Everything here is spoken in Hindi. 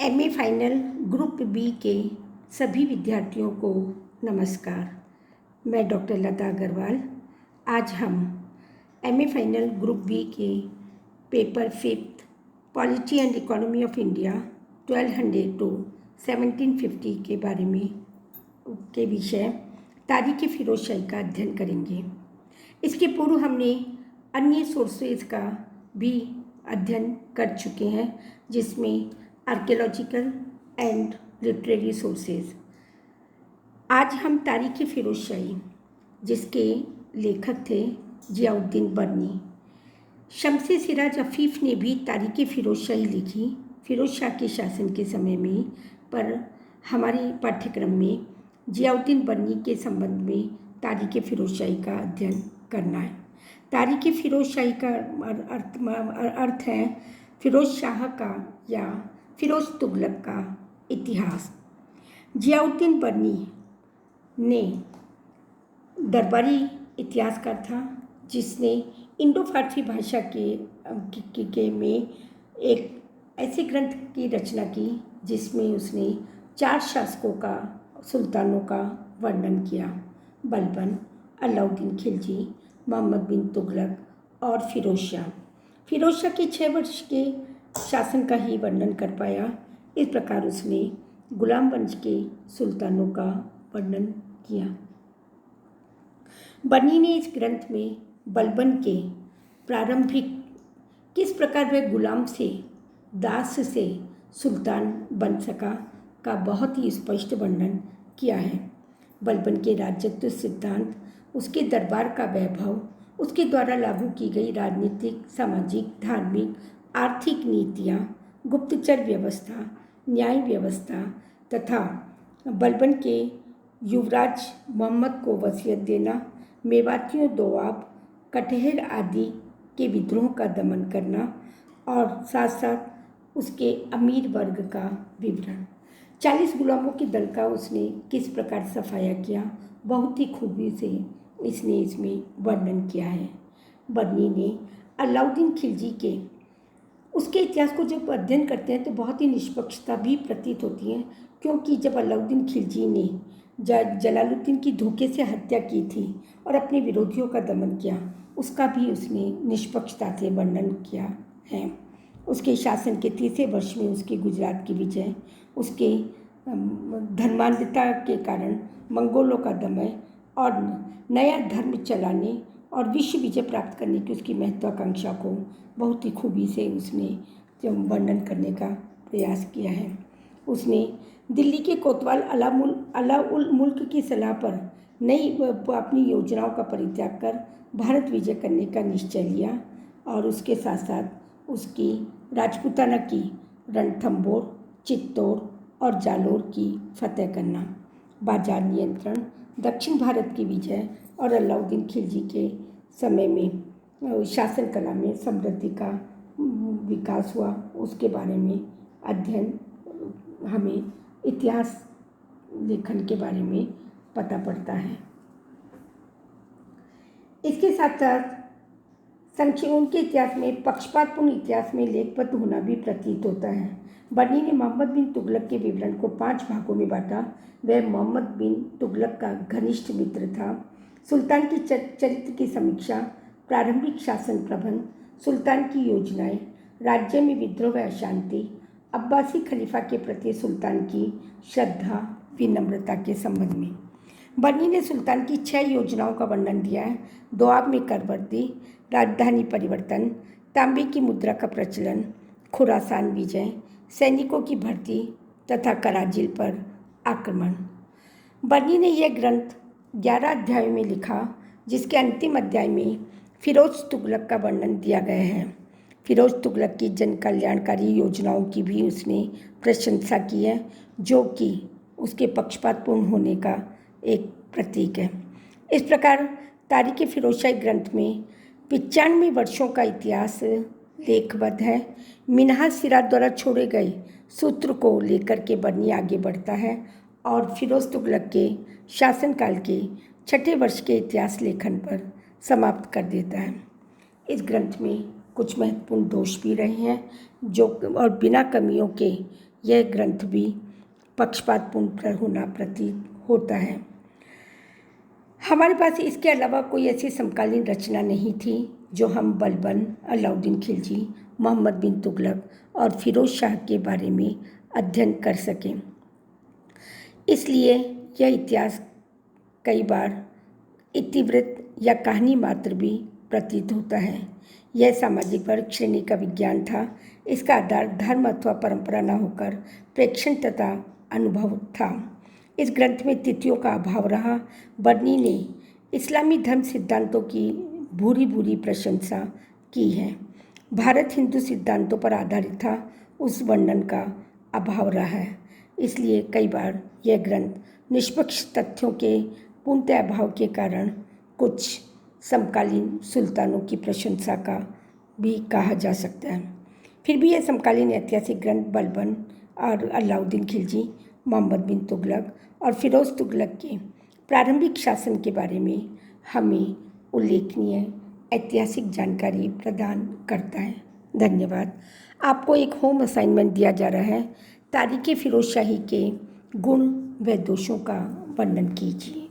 एमए फाइनल ग्रुप बी के सभी विद्यार्थियों को नमस्कार। मैं डॉक्टर लता अग्रवाल। आज हम एमए फाइनल ग्रुप बी के paper 5 polity and economy of India 1200 to 1750 के बारे में के विषय तारीख़ फिरोज शाही का अध्ययन करेंगे। इसके पूर्व हमने अन्य सोर्सेज का भी अध्ययन कर चुके हैं, जिसमें आर्कियोलॉजिकल एंड लिटरेरी सोर्सेज। आज हम तारीख़ फिरोज शाही, जिसके लेखक थे जियाउद्दीन बर्नी। शम्स-ए सिराज अफ़ीफ़ ने भी तारीख़ फिरोज शाही लिखी फिरोज शाह के शासन के समय में, पर हमारे पाठ्यक्रम में जियाउद्दीन बर्नी के संबंध में तारीख़ फिरोज शाही का अध्ययन करना है। तारीख़ फिरोज शाही का अर्थ है फिरोज शाह का या फिरोज तुगलक का इतिहास। जियाउद्दीन बर्नी ने दरबारी इतिहासकार था, जिसने इंडो फारसी भाषा के में एक ऐसे ग्रंथ की रचना की जिसमें उसने 4 शासकों का, सुल्तानों का वर्णन किया: बलबन, अलाउद्दीन खिलजी, मोहम्मद बिन तुगलक और फिरोज शाह। फिरोज शाह के 6 वर्ष के शासन का ही वर्णन कर पाया। इस प्रकार उसने गुलाम वंश के सुल्तानों का वर्णन किया। बर्नी ने इस ग्रंथ में बलबन के प्रारंभिक किस प्रकार वह गुलाम से, दास से सुल्तान बन सका का बहुत ही स्पष्ट वर्णन किया है। बलबन के राजत्व सिद्धांत, उसके दरबार का वैभव, उसके द्वारा लागू की गई राजनीतिक, सामाजिक, धार्मिक, आर्थिक नीतियाँ, गुप्तचर व्यवस्था, न्याय व्यवस्था तथा बलबन के युवराज मोहम्मद को वसीयत देना, मेवातियों, दोआब, कटहर आदि के विद्रोह का दमन करना और साथ साथ उसके अमीर वर्ग का विवरण। 40 गुलामों के दल का उसने किस प्रकार सफाया किया, बहुत ही खूबी से इसने इसमें वर्णन किया है। बर्नी ने अलाउद्दीन खिलजी के उसके इतिहास को जब अध्ययन करते हैं तो बहुत ही निष्पक्षता भी प्रतीत होती है, क्योंकि जब अलाउद्दीन खिलजी ने जलालुद्दीन की धोखे से हत्या की थी और अपने विरोधियों का दमन किया, उसका भी उसने निष्पक्षता से वर्णन किया है। उसके शासन के 30वें वर्ष में उसकी गुजरात की विजय, उसके धर्मांधता के कारण मंगोलों का दमन और नया धर्म चलाने और विश्व विजय प्राप्त करने की उसकी महत्वाकांक्षा को बहुत ही खूबी से उसने वर्णन करने का प्रयास किया है। उसने दिल्ली के कोतवाल अलाउल मुल्क की सलाह पर अपनी योजनाओं का परित्याग कर भारत विजय करने का निश्चय लिया और उसके साथ साथ उसकी राजपूताना की रणथंबोर, चित्तौड़ और जालोर की फतह करना, बाजार नियंत्रण, दक्षिण भारत की विजय और अलाउद्दीन खिलजी के समय में शासन कला में समृद्धि का विकास हुआ, उसके बारे में अध्ययन हमें इतिहास लेखन के बारे में पता पड़ता है। इसके साथ साथ संक्षेप उनके इतिहास में पक्षपातपूर्ण इतिहास में लेखबद्ध होना भी प्रतीत होता है। बर्नी ने मोहम्मद बिन तुगलक के विवरण को 5 भागों में बांटा। वह मोहम्मद बिन तुगलक का घनिष्ठ मित्र था। सुल्तान की चरित्र की समीक्षा, प्रारंभिक शासन प्रबंध, सुल्तान की योजनाएं, राज्य में विद्रोह व अशांति, अब्बासी खलीफा के प्रति सुल्तान की श्रद्धा, विनम्रता के संबंध में बर्नी ने सुल्तान की 6 योजनाओं का वर्णन दिया है: दोआब में करवृद्धि, राजधानी परिवर्तन, तांबे की मुद्रा का प्रचलन, खुरासान विजय, सैनिकों की भर्ती तथा कराजिल पर आक्रमण। बर्नी ने यह ग्रंथ 11 अध्यायों में लिखा, जिसके अंतिम अध्याय में फिरोज तुगलक का वर्णन दिया गया है। फिरोज तुगलक की जन कल्याणकारी योजनाओं की भी उसने प्रशंसा की है, जो कि उसके पक्षपातपूर्ण होने का एक प्रतीक है। इस प्रकार तारीख़ फिरोज शाही ग्रंथ में 95 वर्षों का इतिहास लेखबद्ध है। मिन्हाज सिराज द्वारा छोड़े गए सूत्र को लेकर के बर्नी आगे बढ़ता है और फिरोज तुगलक के शासनकाल के 6ठे वर्ष के इतिहास लेखन पर समाप्त कर देता है। इस ग्रंथ में कुछ महत्वपूर्ण दोष भी रहे हैं, जो और बिना कमियों के यह ग्रंथ भी पक्षपातपूर्ण होना प्रतीत होता है। हमारे पास इसके अलावा कोई ऐसी समकालीन रचना नहीं थी जो हम बलबन, अलाउद्दीन खिलजी, मोहम्मद बिन तुगलक और फिरोज शाह के बारे में अध्ययन कर सकें। इसलिए यह इतिहास कई बार इतिवृत्त या कहानी मात्र भी प्रतीत होता है। यह सामाजिक वर्ग श्रेणी का विज्ञान था। इसका आधार धर्म अथवा परंपरा न होकर प्रेक्षण तथा अनुभव था। इस ग्रंथ में तिथियों का अभाव रहा। बर्नी ने इस्लामी धर्म सिद्धांतों की भूरी भूरी प्रशंसा की है। भारत हिंदू सिद्धांतों पर आधारित था, उस वर्णन का अभाव रहा है। इसलिए कई बार यह ग्रंथ निष्पक्ष तथ्यों के पूर्णतः अभाव के कारण कुछ समकालीन सुल्तानों की प्रशंसा का भी कहा जा सकता है। फिर भी यह समकालीन ऐतिहासिक ग्रंथ बलबन और अलाउद्दीन खिलजी, मोहम्मद बिन तुगलक और फिरोज तुगलक के प्रारंभिक शासन के बारे में हमें उल्लेखनीय ऐतिहासिक जानकारी प्रदान करता है। धन्यवाद। आपको एक होम असाइनमेंट दिया जा रहा है। तारीख़ फिरोज़शाही के गुण व दोषों का वर्णन कीजिए।